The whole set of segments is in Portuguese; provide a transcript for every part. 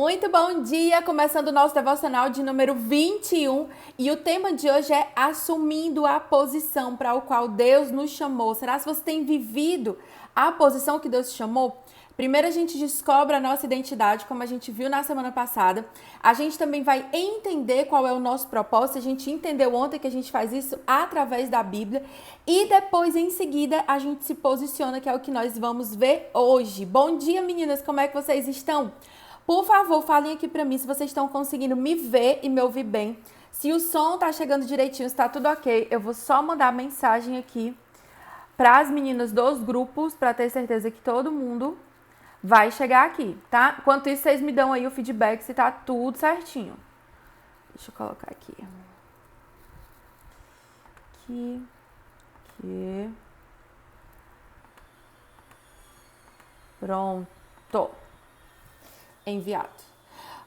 Muito bom dia! Começando o nosso devocional de número 21 e o tema de hoje é assumindo a posição para o qual Deus nos chamou. Será que você tem vivido a posição que Deus te chamou? Primeiro a gente descobre a nossa identidade, como a gente viu na semana passada. A gente também vai entender qual é o nosso propósito. A gente entendeu ontem que a gente faz isso através da Bíblia. E depois, em seguida, a gente se posiciona, que é o que nós vamos ver hoje. Bom dia, meninas! Como é que vocês estão? Por favor, falem aqui pra mim se vocês estão conseguindo me ver e me ouvir bem. Se o som tá chegando direitinho, se tá tudo ok, eu vou só mandar mensagem aqui para as meninas dos grupos para ter certeza que todo mundo vai chegar aqui, tá? Enquanto isso, vocês me dão aí o feedback se tá tudo certinho. Deixa eu colocar aqui. Aqui. Pronto. Enviado.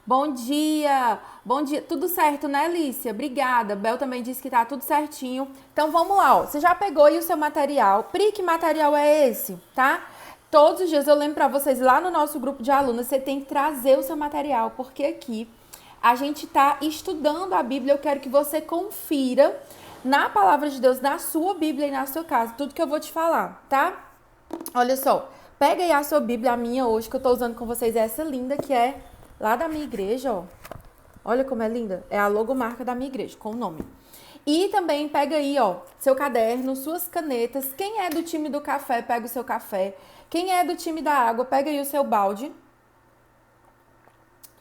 Bom dia! Bom dia. Tudo certo, né, Lícia? Obrigada. Bel também disse que tá tudo certinho. Então vamos lá, ó. Você já pegou aí o seu material? Pri, que material é esse, tá? Todos os dias eu lembro pra vocês lá no nosso grupo de alunos, você tem que trazer o seu material, porque aqui a gente tá estudando a Bíblia. Eu quero que você confira na palavra de Deus, na sua Bíblia e na sua casa, tudo que eu vou te falar, tá? Olha só. Pega aí a sua Bíblia, a minha hoje, que eu tô usando com vocês, é essa linda, que é lá da minha igreja, ó. Olha como é linda. É a logomarca da minha igreja, com o nome. E também pega aí, ó, seu caderno, suas canetas. Quem é do time do café, pega o seu café. Quem é do time da água, pega aí o seu balde.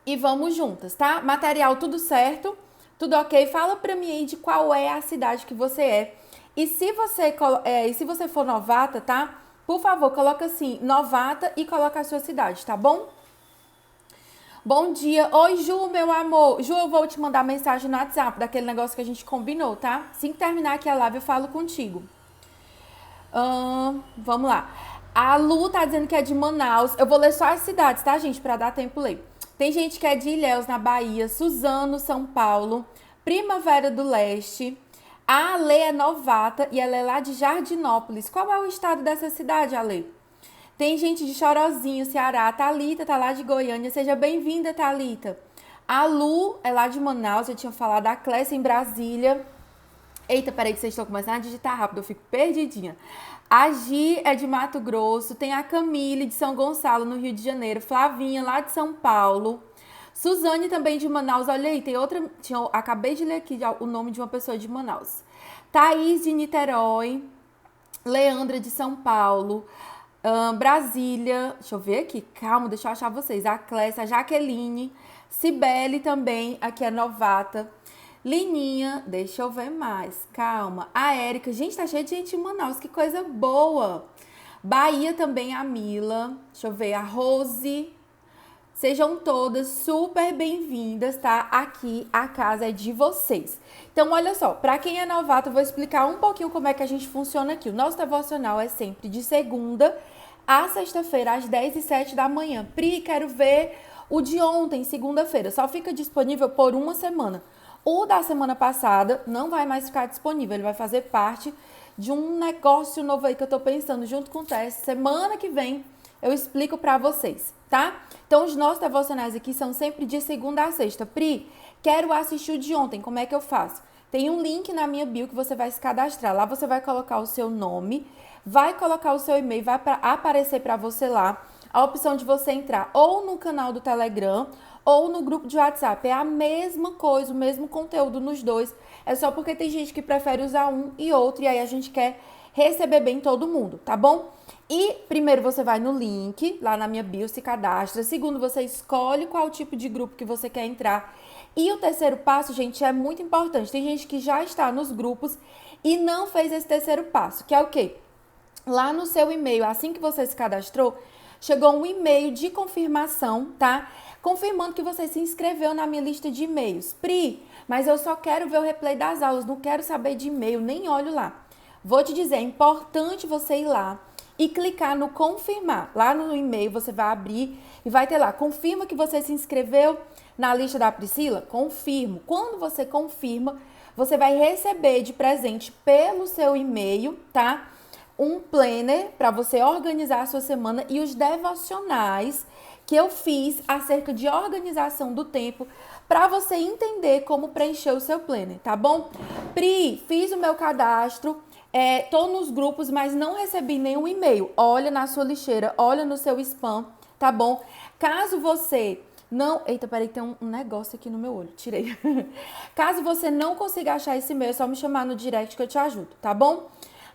E vamos juntas, tá? Material tudo certo, tudo ok. Fala pra mim aí de qual é a cidade que você é. E se você for novata, tá? Por favor, coloca assim, novata e coloca a sua cidade, tá bom? Bom dia. Oi, Ju, meu amor. Ju, eu vou te mandar mensagem no WhatsApp daquele negócio que a gente combinou, tá? Assim que terminar aqui a live, eu falo contigo. Vamos lá. A Lu tá dizendo que é de Manaus. Eu vou ler só as cidades, tá, gente? Pra dar tempo ler. Tem gente que é de Ilhéus, na Bahia. Suzano, São Paulo. Primavera do Leste. A Ale é novata e ela é lá de Jardinópolis. Qual é o estado dessa cidade, Ale? Tem gente de Chorozinho, Ceará. Thalita tá lá de Goiânia. Seja bem-vinda, Thalita. A Lu é lá de Manaus, eu tinha falado. A Clécia em Brasília. Eita, peraí que vocês estão começando a digitar rápido, eu fico perdidinha. A Gi é de Mato Grosso. Tem a Camille de São Gonçalo, no Rio de Janeiro. Flavinha lá de São Paulo. Suzane também de Manaus, olha aí, tem outra, acabei de ler aqui o nome de uma pessoa de Manaus. Thaís de Niterói, Leandra de São Paulo, Brasília, deixa eu ver aqui, calma, deixa eu achar vocês. A Clécia, a Jaqueline, Cibele também, aqui é novata. Lininha, deixa eu ver mais, calma. A Érica, gente, tá cheio de gente em Manaus, que coisa boa. Bahia também, a Mila, deixa eu ver, a Rose. Sejam todas super bem-vindas, tá? Aqui a casa é de vocês. Então, olha só, para quem é novato, eu vou explicar um pouquinho como é que a gente funciona aqui. O nosso devocional é sempre de segunda a sexta-feira, às 10h07 da manhã. Pri, quero ver o de ontem, segunda-feira. Só fica disponível por uma semana. O da semana passada não vai mais ficar disponível, ele vai fazer parte de um negócio novo aí que eu tô pensando junto com o teste. Semana que vem eu explico pra vocês, tá? Então, os nossos devocionais aqui são sempre de segunda a sexta. Pri, quero assistir o de ontem, como é que eu faço? Tem um link na minha bio que você vai se cadastrar. Lá você vai colocar o seu nome, vai colocar o seu e-mail, vai aparecer pra você lá a opção de você entrar ou no canal do Telegram ou no grupo de WhatsApp. É a mesma coisa, o mesmo conteúdo nos dois. É só porque tem gente que prefere usar um e outro, e aí a gente quer receber bem todo mundo, tá bom? E primeiro você vai no link, lá na minha bio, se cadastra. Segundo, você escolhe qual tipo de grupo que você quer entrar. E o terceiro passo, gente, é muito importante. Tem gente que já está nos grupos e não fez esse terceiro passo, que é o quê? Lá no seu e-mail, assim que você se cadastrou, chegou um e-mail de confirmação, tá? Confirmando que você se inscreveu na minha lista de e-mails. Pri, mas eu só quero ver o replay das aulas, não quero saber de e-mail, nem olho lá. Vou te dizer, é importante você ir lá e clicar no confirmar. Lá no e-mail você vai abrir e vai ter lá, confirma que você se inscreveu na lista da Priscila? Confirmo. Quando você confirma, você vai receber de presente pelo seu e-mail, tá? Um planner para você organizar a sua semana e os devocionais que eu fiz acerca de organização do tempo para você entender como preencher o seu planner, tá bom? Pri, fiz o meu cadastro, tô nos grupos, mas não recebi nenhum e-mail. Olha na sua lixeira, olha no seu spam, tá bom? Caso você não... Eita, peraí que tem um negócio aqui no meu olho, tirei. Caso você não consiga achar esse e-mail, é só me chamar no direct que eu te ajudo, tá bom?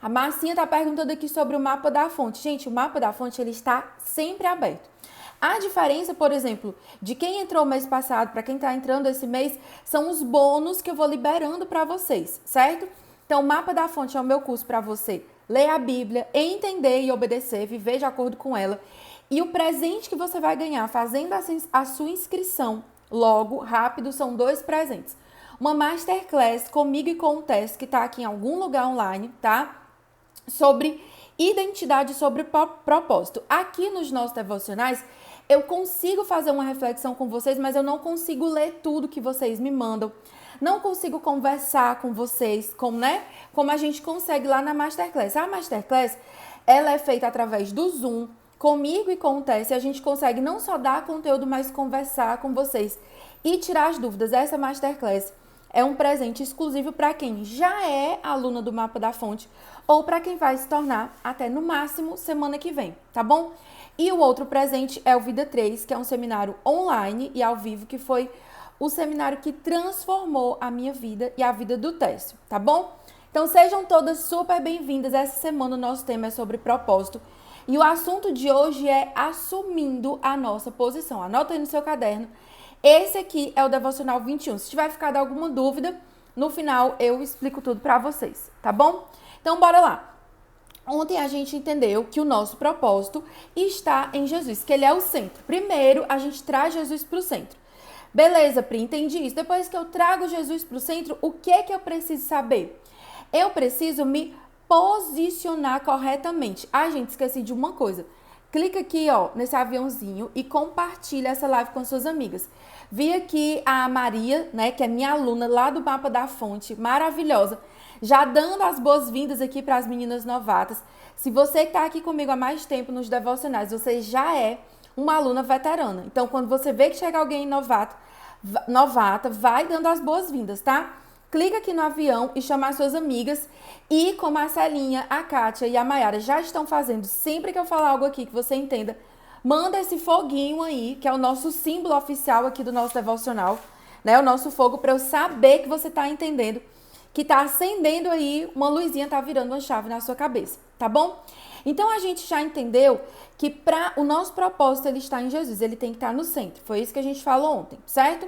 A Marcinha tá perguntando aqui sobre o mapa da fonte. Gente, o mapa da fonte, ele está sempre aberto. A diferença, por exemplo, de quem entrou mês passado para quem está entrando esse mês, são os bônus que eu vou liberando para vocês, certo? Então, o Mapa da Fonte é o meu curso para você ler a Bíblia, entender e obedecer, viver de acordo com ela. E o presente que você vai ganhar fazendo a sua inscrição logo, rápido, são 2 presentes. Uma Masterclass comigo e com o Tess, que está aqui em algum lugar online, tá? Sobre identidade, sobre propósito. Aqui nos nossos devocionais, eu consigo fazer uma reflexão com vocês, mas eu não consigo ler tudo que vocês me mandam. Não consigo conversar com vocês, como a gente consegue lá na Masterclass. A Masterclass, ela é feita através do Zoom, comigo e com o Tess, e a gente consegue não só dar conteúdo, mas conversar com vocês e tirar as dúvidas. Essa Masterclass é um presente exclusivo para quem já é aluna do Mapa da Fonte ou para quem vai se tornar até no máximo semana que vem, tá bom? E o outro presente é o Vida 3, que é um seminário online e ao vivo, que foi o seminário que transformou a minha vida e a vida do Técio, tá bom? Então sejam todas super bem-vindas. Essa semana o nosso tema é sobre propósito e o assunto de hoje é assumindo a nossa posição. Anota aí no seu caderno. Esse aqui é o Devocional 21. Se tiver ficado alguma dúvida, no final eu explico tudo pra vocês, tá bom? Então bora lá. Ontem a gente entendeu que o nosso propósito está em Jesus, que ele é o centro. Primeiro, a gente traz Jesus pro centro. Beleza, Pri, entendi isso. Depois que eu trago Jesus pro centro, o que é que eu preciso saber? Eu preciso me posicionar corretamente. Ai, gente, esqueci de uma coisa. Clica aqui, ó, nesse aviãozinho e compartilha essa live com suas amigas. Vi aqui a Maria, né, que é minha aluna lá do Mapa da Fonte, maravilhosa, já dando as boas-vindas aqui para as meninas novatas. Se você está aqui comigo há mais tempo nos devocionais, você já é uma aluna veterana. Então, quando você vê que chega alguém novata, vai dando as boas-vindas, tá? Clica aqui no avião e chama as suas amigas. E como a Celinha, a Kátia e a Mayara já estão fazendo, sempre que eu falar algo aqui que você entenda, manda esse foguinho aí, que é o nosso símbolo oficial aqui do nosso devocional, né? O nosso fogo, para eu saber que você tá entendendo, que tá acendendo aí, uma luzinha tá virando uma chave na sua cabeça, tá bom? Então a gente já entendeu que o nosso propósito, ele está em Jesus, ele tem que estar no centro. Foi isso que a gente falou ontem, certo?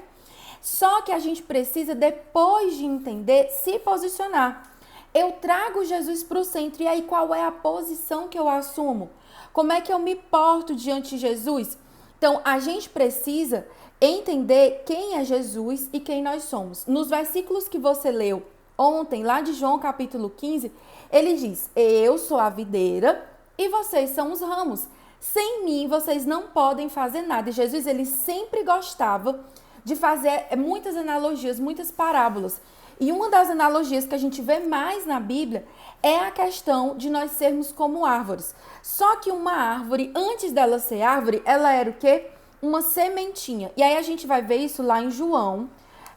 Só que a gente precisa, depois de entender, se posicionar. Eu trago Jesus para o centro, e aí qual é a posição que eu assumo? Como é que eu me porto diante de Jesus? Então, a gente precisa entender quem é Jesus e quem nós somos. Nos versículos que você leu ontem, lá de João capítulo 15, ele diz: eu sou a videira e vocês são os ramos. Sem mim, vocês não podem fazer nada. E Jesus, ele sempre gostava de fazer muitas analogias, muitas parábolas. E uma das analogias que a gente vê mais na Bíblia é a questão de nós sermos como árvores. Só que uma árvore, antes dela ser árvore, ela era o quê? Uma sementinha. E aí a gente vai ver isso lá em João,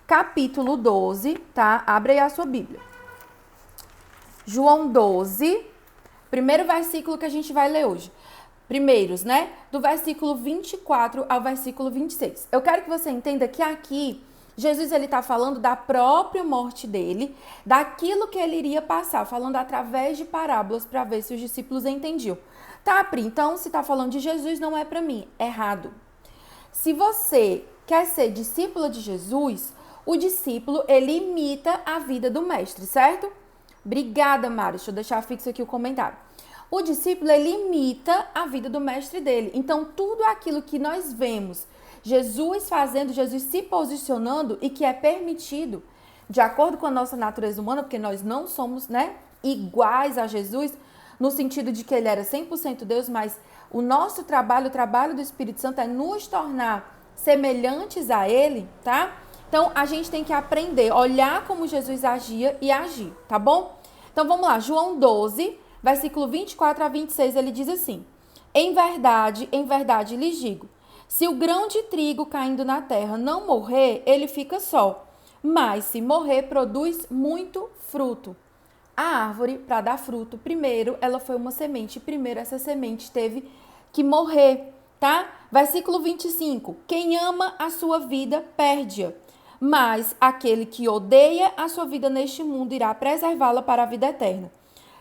capítulo 12, tá? Abre aí a sua Bíblia. João 12, primeiro versículo que a gente vai ler hoje. Primeiros, né? Do versículo 24 ao versículo 26. Eu quero que você entenda que aqui Jesus, ele está falando da própria morte dele, daquilo que ele iria passar, falando através de parábolas para ver se os discípulos entendiam. Tá, Pri, então se está falando de Jesus, não é para mim. Errado. Se você quer ser discípula de Jesus, o discípulo, ele imita a vida do mestre, certo? Obrigada, Mari. Deixa eu deixar fixo aqui o comentário. O discípulo, ele imita a vida do mestre dele. Então, tudo aquilo que nós vemos Jesus fazendo, Jesus se posicionando e que é permitido, de acordo com a nossa natureza humana, porque nós não somos, né, iguais a Jesus, no sentido de que ele era 100% Deus, mas o nosso trabalho, o trabalho do Espírito Santo é nos tornar semelhantes a ele, tá? Então, a gente tem que aprender, olhar como Jesus agia e agir, tá bom? Então, vamos lá, João 12, versículo 24 a 26, ele diz assim: em verdade lhes digo, Se o grão de trigo caindo na terra não morrer, ele fica só. Mas se morrer, produz muito fruto. A árvore, para dar fruto, primeiro ela foi uma semente. Primeiro essa semente teve que morrer, tá? Versículo 25. Quem ama a sua vida, perde-a. Mas aquele que odeia a sua vida neste mundo irá preservá-la para a vida eterna.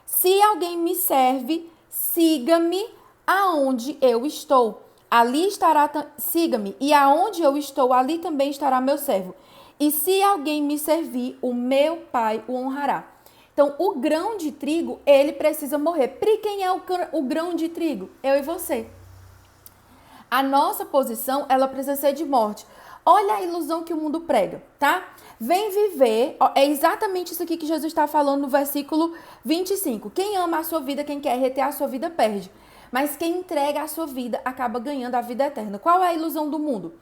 Se alguém me serve, siga-me aonde eu estou. Ali estará, siga-me, e aonde eu estou, ali também estará meu servo. E se alguém me servir, o meu Pai o honrará. Então, o grão de trigo, ele precisa morrer. Pri, quem é o grão de trigo? Eu e você. A nossa posição, ela precisa ser de morte. Olha a ilusão que o mundo prega, tá? Vem viver, é exatamente isso aqui que Jesus está falando no versículo 25. Quem ama a sua vida, quem quer reter a sua vida, perde. Mas quem entrega a sua vida, acaba ganhando a vida eterna. Qual é a ilusão do mundo?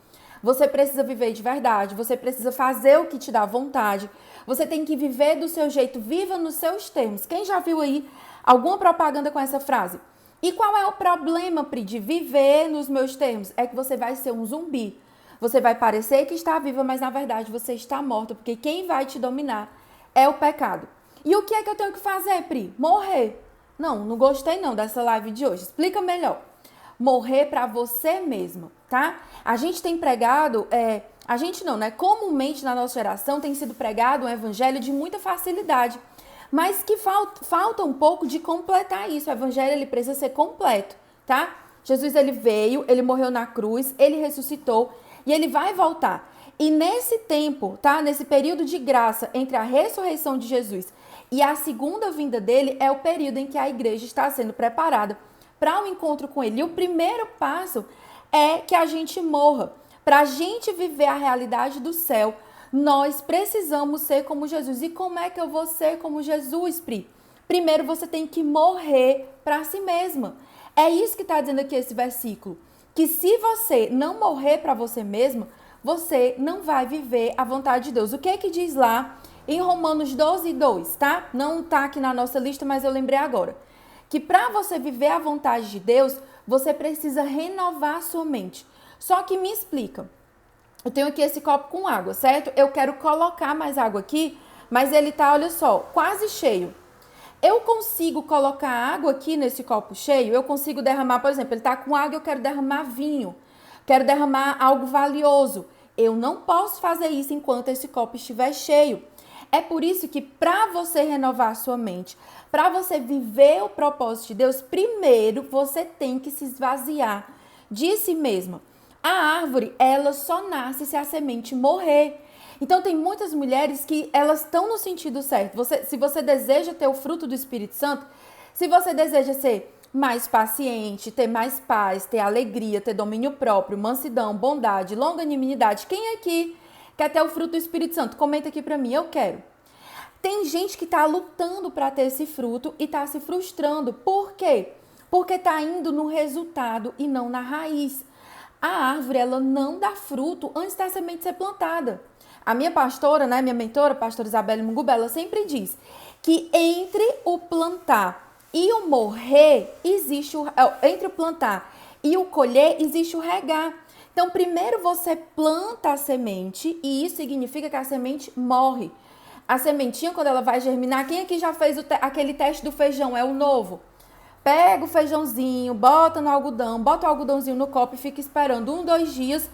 Você precisa viver de verdade, você precisa fazer o que te dá vontade, você tem que viver do seu jeito, viva nos seus termos. Quem já viu aí alguma propaganda com essa frase? E qual é o problema, Pri, de viver nos meus termos? É que você vai ser um zumbi. Você vai parecer que está viva, mas na verdade você está morta, porque quem vai te dominar é o pecado. E o que é que eu tenho que fazer, Pri? Morrer. Não gostei não dessa live de hoje. Explica melhor. Morrer para você mesma, tá? A gente tem pregado, a gente não, né? Comumente na nossa geração tem sido pregado um evangelho de muita facilidade, mas que falta um pouco de completar isso. O evangelho, ele precisa ser completo, tá? Jesus, ele veio, ele morreu na cruz, ele ressuscitou e ele vai voltar. E nesse tempo, tá? Nesse período de graça entre a ressurreição de Jesus e a segunda vinda dele, é o período em que a igreja está sendo preparada para um encontro com ele. E o primeiro passo é que a gente morra. Para a gente viver a realidade do céu, nós precisamos ser como Jesus. E como é que eu vou ser como Jesus, Pri? Primeiro você tem que morrer para si mesma. É isso que está dizendo aqui esse versículo. Que se você não morrer para você mesma, você não vai viver a vontade de Deus. O que é que diz lá em Romanos 12:2, tá? Não tá aqui na nossa lista, mas eu lembrei agora. Que para você viver a vontade de Deus, você precisa renovar a sua mente. Só que me explica. Eu tenho aqui esse copo com água, certo? Eu quero colocar mais água aqui, mas ele tá, olha só, quase cheio. Eu consigo colocar água aqui nesse copo cheio? Eu consigo derramar, por exemplo, ele tá com água, eu quero derramar vinho. Quero derramar algo valioso. Eu não posso fazer isso enquanto esse copo estiver cheio. É por isso que para você renovar a sua mente, para você viver o propósito de Deus, primeiro você tem que se esvaziar de si mesma. A árvore, ela só nasce se a semente morrer. Então tem muitas mulheres que elas estão no sentido certo. Se você deseja ter o fruto do Espírito Santo, se você deseja ser mais paciente, ter mais paz, ter alegria, ter domínio próprio, mansidão, bondade, longanimidade, quem aqui quer ter o fruto do Espírito Santo? Comenta aqui pra mim, eu quero. Tem gente que tá lutando para ter esse fruto e tá se frustrando. Por quê? Porque tá indo no resultado e não na raiz. A árvore, ela não dá fruto antes da semente ser plantada. A minha pastora, né, minha mentora, a pastora Isabelle Munguba, ela sempre diz que entre o plantar e o morrer, entre o plantar e o colher, existe o regar. Então, primeiro você planta a semente e isso significa que a semente morre. A sementinha, quando ela vai germinar, quem aqui já fez aquele teste do feijão? É o novo. Pega o feijãozinho, bota no algodão, bota o algodãozinho no copo e fica esperando 2 dias,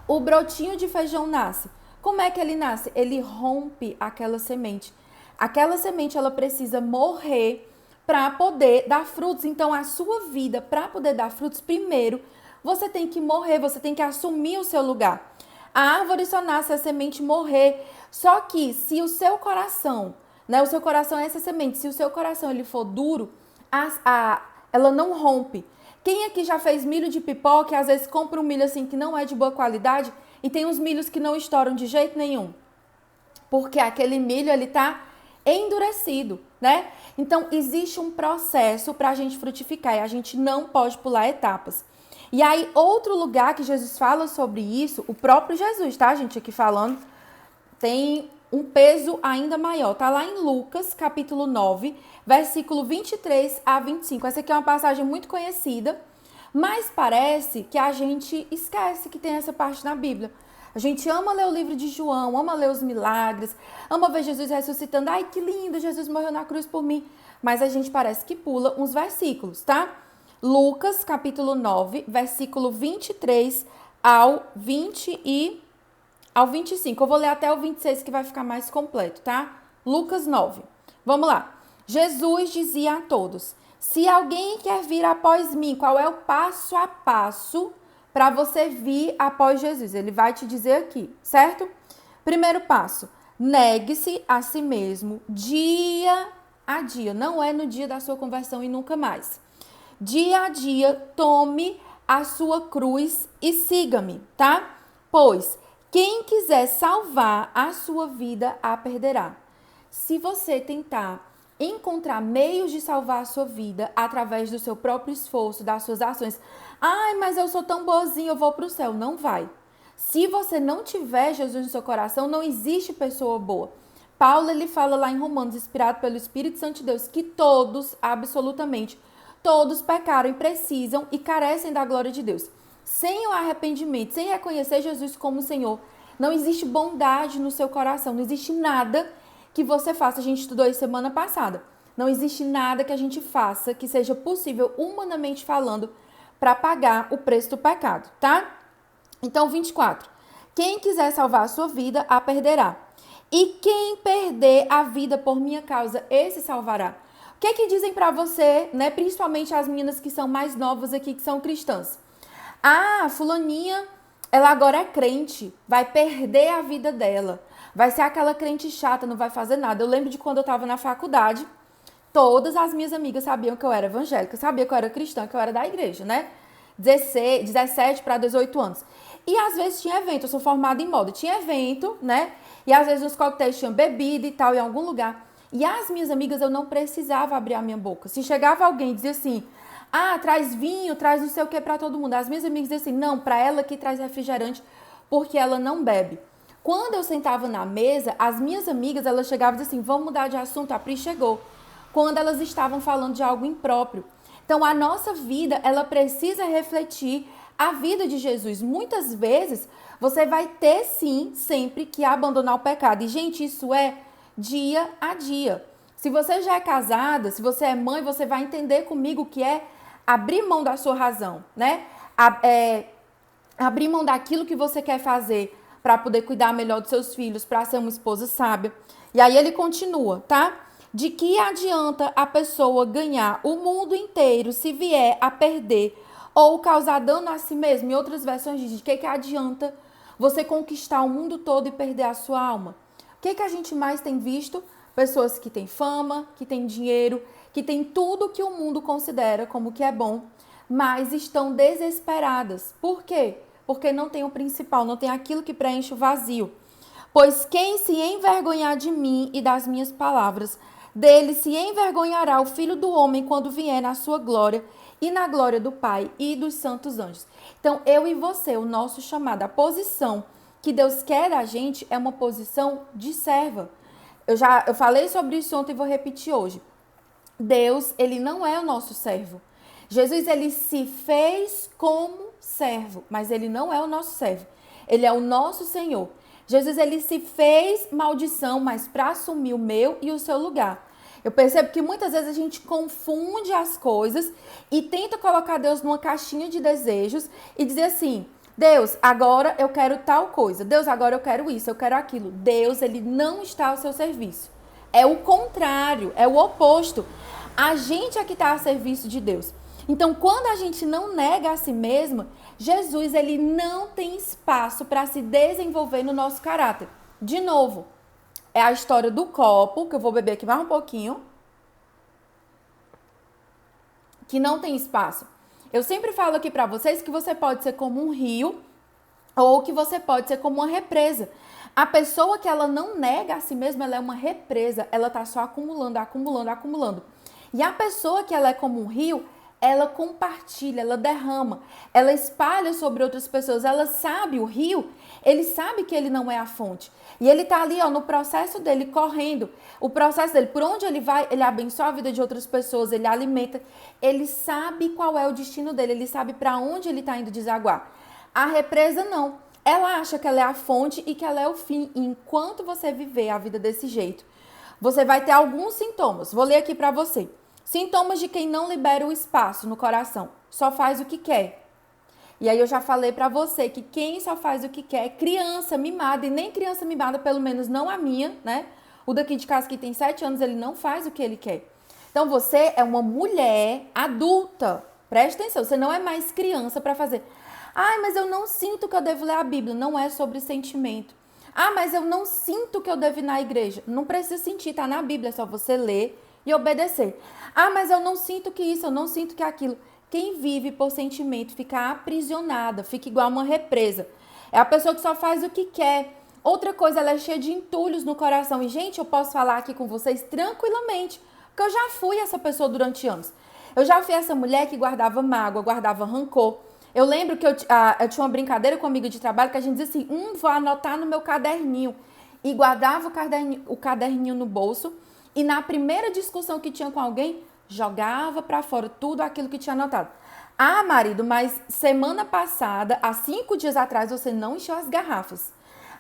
o brotinho de feijão nasce. Como é que ele nasce? Ele rompe aquela semente. Aquela semente, ela precisa morrer para poder dar frutos. Então, a sua vida, para poder dar frutos, primeiro, você tem que morrer, você tem que assumir o seu lugar. A árvore só nasce a semente morrer. Só que se o seu coração, né, o seu coração é essa semente, se o seu coração ele for duro, ela não rompe. Quem aqui já fez milho de pipoca e às vezes compra um milho assim que não é de boa qualidade e tem uns milhos que não estouram de jeito nenhum? Porque aquele milho ele tá endurecido, né? Então existe um processo para a gente frutificar e a gente não pode pular etapas. E aí outro lugar que Jesus fala sobre isso, o próprio Jesus, tá, gente, aqui falando, tem um peso ainda maior. Tá lá em Lucas, capítulo 9, versículo 23 a 25. Essa aqui é uma passagem muito conhecida, Mas parece que a gente esquece que tem essa parte na Bíblia. A gente ama ler o livro de João, ama ler os milagres, ama ver Jesus ressuscitando. Ai, que lindo, Jesus morreu na cruz por mim. Mas a gente parece que pula uns versículos, tá? Lucas, capítulo 9, versículo 23 ao 25. Eu vou ler até o 26 que vai ficar mais completo, tá? Lucas 9. Vamos lá. Jesus dizia a todos: se alguém quer vir após mim, qual é o passo a passo para você vir após Jesus? Ele vai te dizer aqui, certo? Primeiro passo: negue-se a si mesmo dia a dia. Não é no dia da sua conversão e nunca mais. Dia a dia, tome a sua cruz e siga-me, tá? Pois quem quiser salvar a sua vida, a perderá. Se você tentar encontrar meios de salvar a sua vida através do seu próprio esforço, das suas ações, ai, mas eu sou tão boazinha, eu vou para o céu. Não vai. Se você não tiver Jesus no seu coração, não existe pessoa boa. Paulo, ele fala lá em Romanos, inspirado pelo Espírito Santo de Deus, que todos, absolutamente, todos pecaram e precisam e carecem da glória de Deus. Sem o arrependimento, sem reconhecer Jesus como Senhor, não existe bondade no seu coração, não existe nada que você faça. A gente estudou isso semana passada. Não existe nada que a gente faça que seja possível, humanamente falando, para pagar o preço do pecado, tá? Então, 24. Quem quiser salvar a sua vida, a perderá. E quem perder a vida por minha causa, esse salvará. O que é que dizem pra você, né? Principalmente as meninas que são mais novas aqui, que são cristãs. Ah, fulaninha, ela agora é crente, vai perder a vida dela. Vai ser aquela crente chata, não vai fazer nada. Eu lembro de quando eu tava na faculdade, todas as minhas amigas sabiam que eu era evangélica, sabiam que eu era cristã, que eu era da igreja, né? 17 para 18 anos. E às vezes tinha evento, eu sou formada em moda, tinha evento, né? E às vezes nos coquetéis tinham bebida e tal, em algum lugar. E as minhas amigas, eu não precisava abrir a minha boca. Se chegava alguém e dizia assim, ah, traz vinho, traz não sei o que pra todo mundo. As minhas amigas diziam assim, não, pra ela que traz refrigerante, porque ela não bebe. Quando eu sentava na mesa, as minhas amigas, elas chegavam e diziam assim, vamos mudar de assunto, a Pri chegou. Quando elas estavam falando de algo impróprio. Então, a nossa vida, ela precisa refletir a vida de Jesus. Muitas vezes, você vai ter, sim, sempre que abandonar o pecado. E, gente, isso é dia a dia. Se você já é casada, se você é mãe, você vai entender comigo que é abrir mão da sua razão, né? Abrir mão daquilo que você quer fazer para poder cuidar melhor dos seus filhos, para ser uma esposa sábia. E aí ele continua, tá? De que adianta a pessoa ganhar o mundo inteiro se vier a perder ou causar dano a si mesmo? Em outras versões diz, de que adianta você conquistar o mundo todo e perder a sua alma? O que a gente mais tem visto? Pessoas que têm fama, que têm dinheiro, que têm tudo que o mundo considera como que é bom, mas estão desesperadas. Por quê? Porque não tem o principal, não tem aquilo que preenche o vazio. Pois quem se envergonhar de mim e das minhas palavras, dele se envergonhará o Filho do Homem quando vier na sua glória e na glória do Pai e dos santos anjos. Então, eu e você, o nosso chamado, a posição que Deus quer da gente é uma posição de serva. Eu falei sobre isso ontem e vou repetir hoje. Deus, ele não é o nosso servo. Jesus, ele se fez como servo, mas ele não é o nosso servo. Ele é o nosso Senhor. Jesus, ele se fez maldição, mas para assumir o meu e o seu lugar. Eu percebo que muitas vezes a gente confunde as coisas e tenta colocar Deus numa caixinha de desejos e dizer assim, Deus, agora eu quero tal coisa. Deus, agora eu quero isso, eu quero aquilo. Deus, ele não está ao seu serviço. É o contrário, é o oposto. A gente é que está a serviço de Deus. Então, quando a gente não nega a si mesma, Jesus, ele não tem espaço para se desenvolver no nosso caráter. De novo, é a história do copo, que eu vou beber aqui mais um pouquinho, que não tem espaço. Eu sempre falo aqui para vocês que você pode ser como um rio ou que você pode ser como uma represa. A pessoa que ela não nega a si mesma, ela é uma represa, ela tá só acumulando, acumulando, acumulando. E a pessoa que ela é como um rio, ela compartilha, ela derrama, ela espalha sobre outras pessoas. Ela sabe, o rio, ele sabe que ele não é a fonte. E ele tá ali, ó, no processo dele, correndo. O processo dele, por onde ele vai, ele abençoa a vida de outras pessoas, ele alimenta. Ele sabe qual é o destino dele, ele sabe para onde ele tá indo desaguar. A represa não. Ela acha que ela é a fonte e que ela é o fim. E enquanto você viver a vida desse jeito, você vai ter alguns sintomas. Vou ler aqui para você. Sintomas de quem não libera o espaço no coração. Só faz o que quer. E aí eu já falei para você que quem só faz o que quer é criança mimada. E nem criança mimada, pelo menos não a minha, né? O daqui de casa que tem 7 anos, ele não faz o que ele quer. Então você é uma mulher adulta. Presta atenção, você não é mais criança para fazer. Ai, mas eu não sinto que eu devo ler a Bíblia. Não é sobre sentimento. Ah, mas eu não sinto que eu devo ir na igreja. Não precisa sentir, tá na Bíblia, é só você ler e obedecer. Ah, mas eu não sinto que isso, eu não sinto que aquilo. Quem vive por sentimento fica aprisionada, fica igual uma represa. É a pessoa que só faz o que quer. Outra coisa, ela é cheia de entulhos no coração. E, gente, eu posso falar aqui com vocês tranquilamente, porque eu já fui essa pessoa durante anos. Eu já fui essa mulher que guardava mágoa, guardava rancor. Eu lembro que eu tinha uma brincadeira com uma amiga de trabalho que a gente dizia assim, vou anotar no meu caderninho. E guardava o caderninho no bolso. E na primeira discussão que tinha com alguém, jogava pra fora tudo aquilo que tinha anotado. Ah, marido, mas semana passada, há 5 dias atrás, você não encheu as garrafas.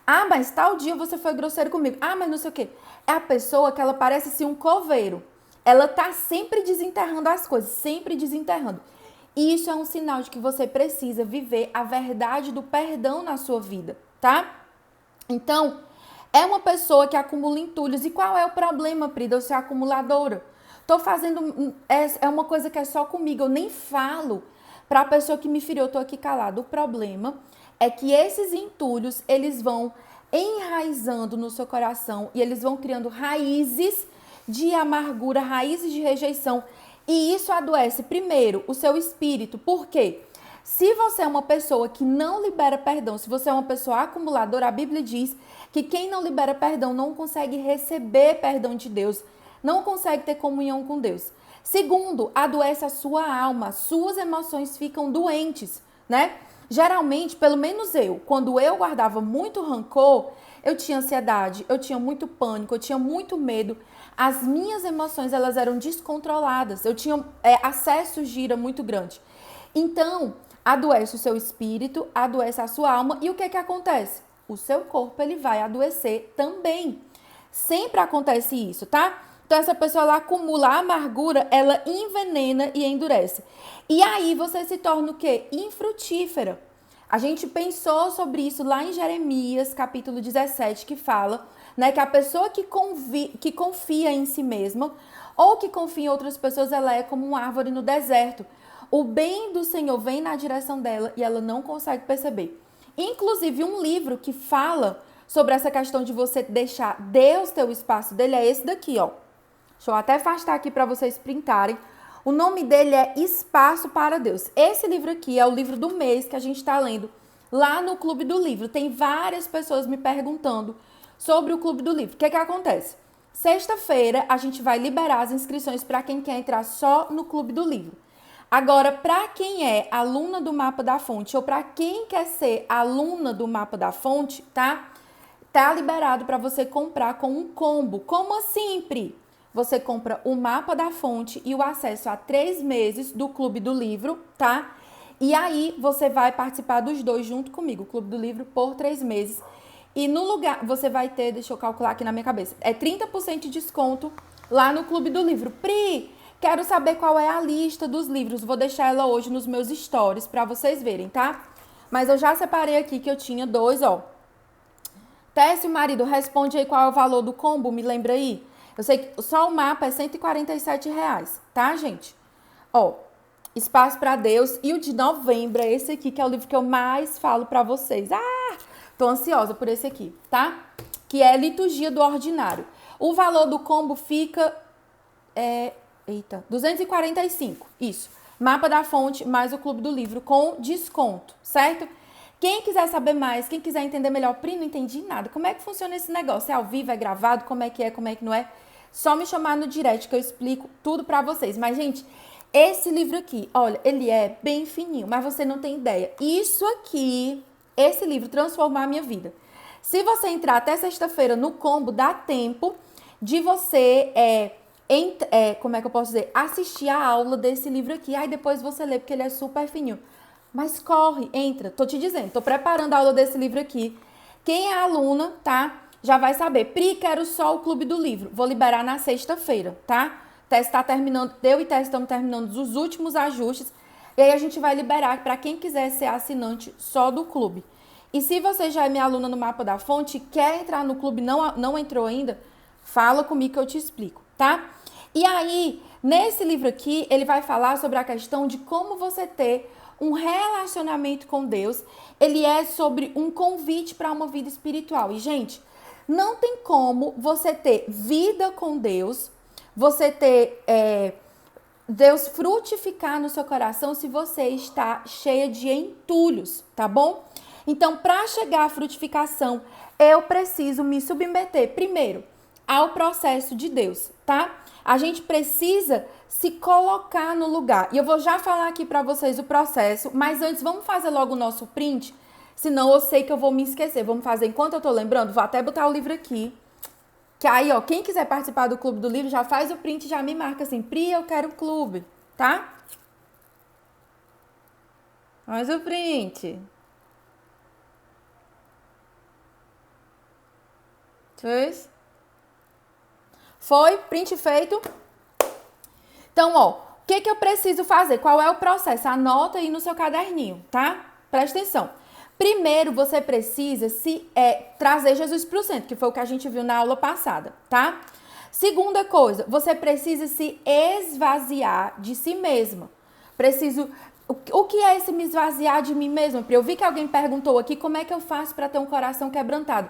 Ah, mas tal dia você foi grosseiro comigo. Ah, mas não sei o quê. É a pessoa que ela parece assim um coveiro. Ela tá sempre desenterrando as coisas, sempre desenterrando. E isso é um sinal de que você precisa viver a verdade do perdão na sua vida, tá? Então, é uma pessoa que acumula entulhos. E qual é o problema, Pri, de eu ser acumuladora? Tô fazendo... É uma coisa que é só comigo. Eu nem falo pra pessoa que me feriu. Eu tô aqui calada. O problema é que esses entulhos, eles vão enraizando no seu coração. E eles vão criando raízes de amargura, raízes de rejeição. E isso adoece, primeiro, o seu espírito. Por quê? Se você é uma pessoa que não libera perdão, se você é uma pessoa acumuladora, a Bíblia diz que quem não libera perdão não consegue receber perdão de Deus, não consegue ter comunhão com Deus. Segundo, adoece a sua alma, suas emoções ficam doentes, né? Geralmente, pelo menos eu, quando eu guardava muito rancor, eu tinha ansiedade, eu tinha muito pânico, eu tinha muito medo. As minhas emoções, elas eram descontroladas, eu tinha acesso de ira muito grande. Então, adoece o seu espírito, adoece a sua alma e o que acontece? O seu corpo, ele vai adoecer também. Sempre acontece isso, tá? Então, essa pessoa, ela acumula a amargura, ela envenena e endurece. E aí, você se torna o quê? Infrutífera. A gente pensou sobre isso lá em Jeremias, capítulo 17, que fala, né, que a pessoa que confia em si mesma ou que confia em outras pessoas, ela é como uma árvore no deserto. O bem do Senhor vem na direção dela e ela não consegue perceber. Inclusive, um livro que fala sobre essa questão de você deixar Deus ter o espaço dele é esse daqui, ó. Deixa eu até afastar aqui para vocês printarem. O nome dele é Espaço para Deus. Esse livro aqui é o livro do mês que a gente está lendo lá no Clube do Livro. Tem várias pessoas me perguntando sobre o Clube do Livro. O que acontece? Sexta-feira a gente vai liberar as inscrições para quem quer entrar só no Clube do Livro. Agora, para quem é aluna do Mapa da Fonte ou para quem quer ser aluna do Mapa da Fonte, tá? Tá liberado para você comprar com um combo. Como assim, Pri? Você compra o Mapa da Fonte e o acesso a 3 meses do Clube do Livro, tá? E aí você vai participar dos dois junto comigo, o Clube do Livro, por 3 meses. E no lugar, você vai ter, deixa eu calcular aqui na minha cabeça, é 30% de desconto lá no Clube do Livro. Pri, quero saber qual é a lista dos livros. Vou deixar ela hoje nos meus stories para vocês verem, tá? Mas eu já separei aqui que eu tinha 2, ó. Técio, marido, responde aí qual é o valor do combo, me lembra aí? Eu sei que só o mapa é R$147, tá, gente? Ó, Espaço para Deus. E o de novembro é esse aqui, que é o livro que eu mais falo para vocês. Ah, tô ansiosa por esse aqui, tá? Que é Liturgia do Ordinário. O valor do combo fica... Eita, 245, isso. Mapa da Fonte mais o Clube do Livro com desconto, certo? Quem quiser saber mais, quem quiser entender melhor, Pri, não entendi nada. Como é que funciona esse negócio? É ao vivo, é gravado? Como é que não é? Só me chamar no direct que eu explico tudo pra vocês. Mas, gente, Esse livro aqui, olha, ele é bem fininho, mas você não tem ideia. Isso aqui, esse livro transformou a minha vida. Se você entrar até sexta-feira no combo, dá tempo de você, como é que eu posso dizer? Assistir a aula desse livro aqui. Aí depois você lê, porque ele é super fininho. Mas corre, entra. Tô te dizendo, tô preparando a aula desse livro aqui. Quem é aluna, tá? Já vai saber. Pri, quero só o Clube do Livro. Vou liberar na sexta-feira, tá? Teste tá terminando, eu e Teste estamos terminando os últimos ajustes. E aí a gente vai liberar para quem quiser ser assinante só do clube. E se você já é minha aluna no Mapa da Fonte, quer entrar no clube, não entrou ainda, fala comigo que eu te explico, tá? E aí, nesse livro aqui, ele vai falar sobre a questão de como você ter um relacionamento com Deus. Ele é sobre um convite para uma vida espiritual. E, gente, não tem como você ter vida com Deus, você ter Deus frutificar no seu coração se você está cheia de entulhos, tá bom? Então, para chegar à frutificação, eu preciso me submeter primeiro ao processo de Deus, tá? A gente precisa se colocar no lugar. E eu vou já falar aqui para vocês o processo, mas antes vamos fazer logo o nosso print, senão eu sei que eu vou me esquecer. Vamos fazer enquanto eu tô lembrando, vou até botar o livro aqui. Que aí, ó, quem quiser participar do Clube do Livro, já faz o print, já me marca assim, Pri, eu quero o clube, tá? Faz o print. Fez? Foi? Print feito? Então, ó, o que eu preciso fazer? Qual é o processo? Anota aí no seu caderninho, tá? Presta atenção. Primeiro, você precisa trazer Jesus para o centro, que foi o que a gente viu na aula passada, tá? Segunda coisa, você precisa se esvaziar de si mesma. O que é esse me esvaziar de mim mesma? Eu vi que alguém perguntou aqui como é que eu faço para ter um coração quebrantado.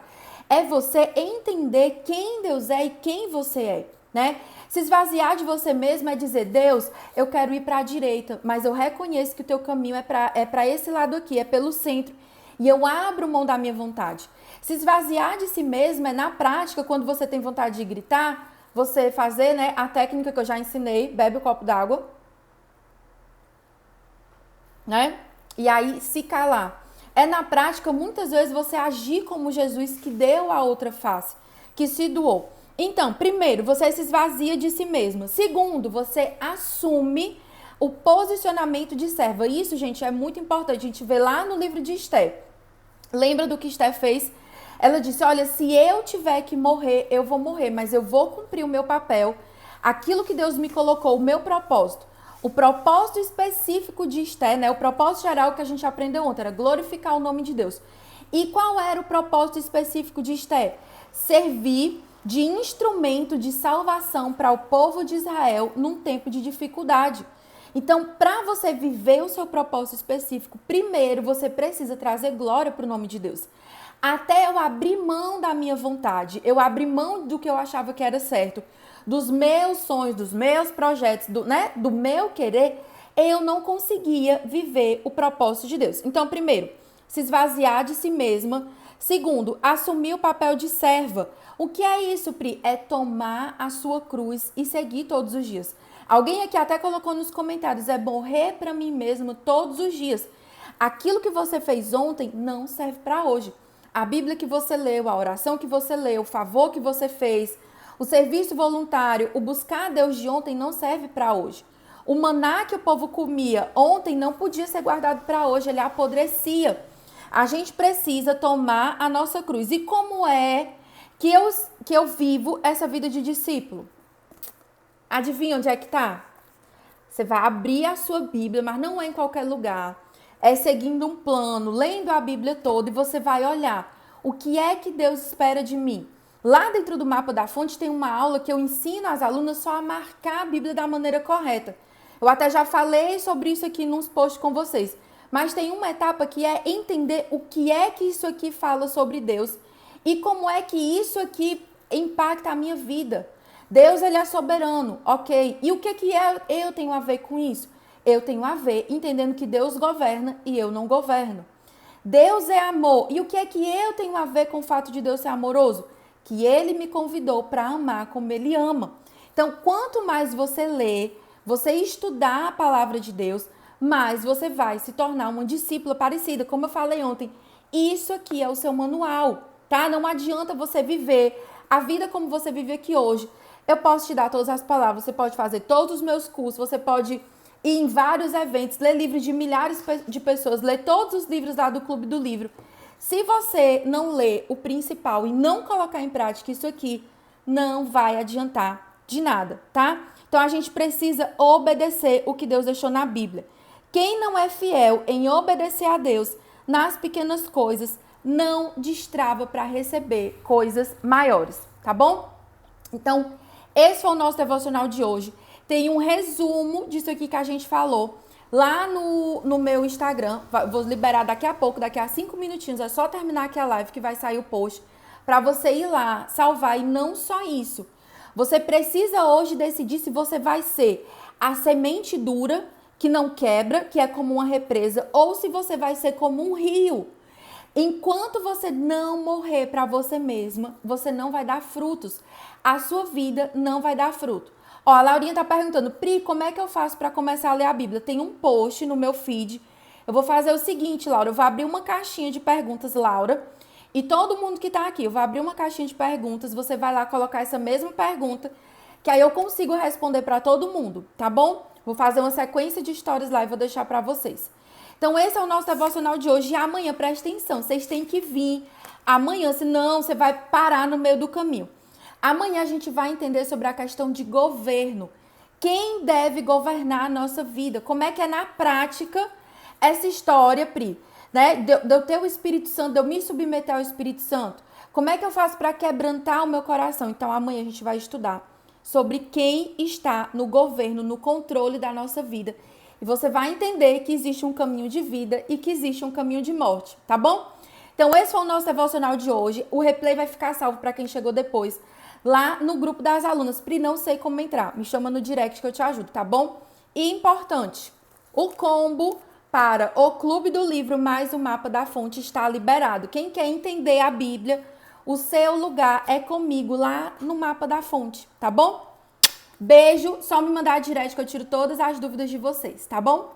É você entender quem Deus é e quem você é, né? Se esvaziar de você mesmo é dizer, Deus, eu quero ir para a direita, mas eu reconheço que o teu caminho é para esse lado aqui, é pelo centro. E eu abro mão da minha vontade. Se esvaziar de si mesmo é na prática, quando você tem vontade de gritar, você fazer, né, a técnica que eu já ensinei, bebe um copo d'água, né? E aí se calar. É na prática, muitas vezes, você agir como Jesus que deu a outra face, que se doou. Então, primeiro, você se esvazia de si mesmo. Segundo, você assume o posicionamento de serva. Isso, gente, é muito importante. A gente vê lá no livro de Esther. Lembra do que Esther fez? Ela disse, olha, se eu tiver que morrer, eu vou morrer, mas eu vou cumprir o meu papel, aquilo que Deus me colocou, o meu propósito. O propósito específico de Esther, né? O propósito geral que a gente aprendeu ontem era glorificar o nome de Deus. E qual era o propósito específico de Esther? Servir de instrumento de salvação para o povo de Israel num tempo de dificuldade. Então, para você viver o seu propósito específico, primeiro você precisa trazer glória para o nome de Deus. Até eu abrir mão da minha vontade, eu abrir mão do que eu achava que era certo, dos meus sonhos, dos meus projetos, do meu querer, eu não conseguia viver o propósito de Deus. Então, primeiro, se esvaziar de si mesma. Segundo, assumir o papel de serva. O que é isso, Pri? É tomar a sua cruz e seguir todos os dias. Alguém aqui até colocou nos comentários, é morrer para mim mesmo todos os dias. Aquilo que você fez ontem não serve para hoje. A Bíblia que você leu, a oração que você leu, o favor que você fez, o serviço voluntário, o buscar a Deus de ontem não serve para hoje. O maná que o povo comia ontem não podia ser guardado para hoje, ele apodrecia. A gente precisa tomar a nossa cruz. E como é que eu vivo essa vida de discípulo? Adivinha onde é que tá? Você vai abrir a sua Bíblia, mas não é em qualquer lugar. É seguindo um plano, lendo a Bíblia toda e você vai olhar o que é que Deus espera de mim. Lá dentro do Mapa da Fonte tem uma aula que eu ensino as alunas só a marcar a Bíblia da maneira correta. Eu até já falei sobre isso aqui nos posts com vocês. Mas tem uma etapa que é entender o que é que isso aqui fala sobre Deus e como é que isso aqui impacta a minha vida. Deus, ele é soberano, ok. E o que eu tenho a ver com isso? Eu tenho a ver entendendo que Deus governa e eu não governo. Deus é amor. E o que é que eu tenho a ver com o fato de Deus ser amoroso? Que ele me convidou para amar como ele ama. Então, quanto mais você lê, você estudar a palavra de Deus, mais você vai se tornar uma discípula parecida. Como eu falei ontem, isso aqui é o seu manual, tá? Não adianta você viver a vida como você vive aqui hoje. Eu posso te dar todas as palavras, você pode fazer todos os meus cursos, você pode ir em vários eventos, ler livros de milhares de pessoas, ler todos os livros lá do Clube do Livro. Se você não ler o principal e não colocar em prática isso aqui, não vai adiantar de nada, tá? Então a gente precisa obedecer o que Deus deixou na Bíblia. Quem não é fiel em obedecer a Deus nas pequenas coisas, não destrava para receber coisas maiores, tá bom? Então, esse foi o nosso devocional de hoje. Tem um resumo disso aqui que a gente falou lá no meu Instagram. Vou liberar daqui a pouco, daqui a 5 minutinhos. É só terminar aqui a live que vai sair o post para você ir lá salvar. E não só isso. Você precisa hoje decidir se você vai ser a semente dura, que não quebra, que é como uma represa, ou se você vai ser como um rio. Enquanto você não morrer para você mesma, você não vai dar frutos. A sua vida não vai dar fruto. Ó, a Laurinha tá perguntando, Pri, como é que eu faço para começar a ler a Bíblia? Tem um post no meu feed. Eu vou fazer o seguinte, Laura, eu vou abrir uma caixinha de perguntas, Laura, e todo mundo que tá aqui, eu vou abrir uma caixinha de perguntas, você vai lá colocar essa mesma pergunta, que aí eu consigo responder para todo mundo, tá bom? Vou fazer uma sequência de histórias lá e vou deixar para vocês. Então, esse é o nosso devocional de hoje. E amanhã, presta atenção, vocês têm que vir amanhã, senão você vai parar no meio do caminho. Amanhã a gente vai entender sobre a questão de governo. Quem deve governar a nossa vida? Como é que é na prática essa história, Pri? Né? De eu ter o Espírito Santo, de eu me submeter ao Espírito Santo. Como é que eu faço para quebrantar o meu coração? Então, amanhã a gente vai estudar sobre quem está no governo, no controle da nossa vida. E você vai entender que existe um caminho de vida e que existe um caminho de morte, tá bom? Então, esse foi o nosso devocional de hoje. O replay vai ficar salvo para quem chegou depois, lá no grupo das alunas. Pri, não sei como entrar. Me chama no direct que eu te ajudo, tá bom? E importante, o combo para o Clube do Livro mais o Mapa da Fonte está liberado. Quem quer entender a Bíblia, o seu lugar é comigo lá no Mapa da Fonte, tá bom? Beijo, só me mandar direct que eu tiro todas as dúvidas de vocês, tá bom?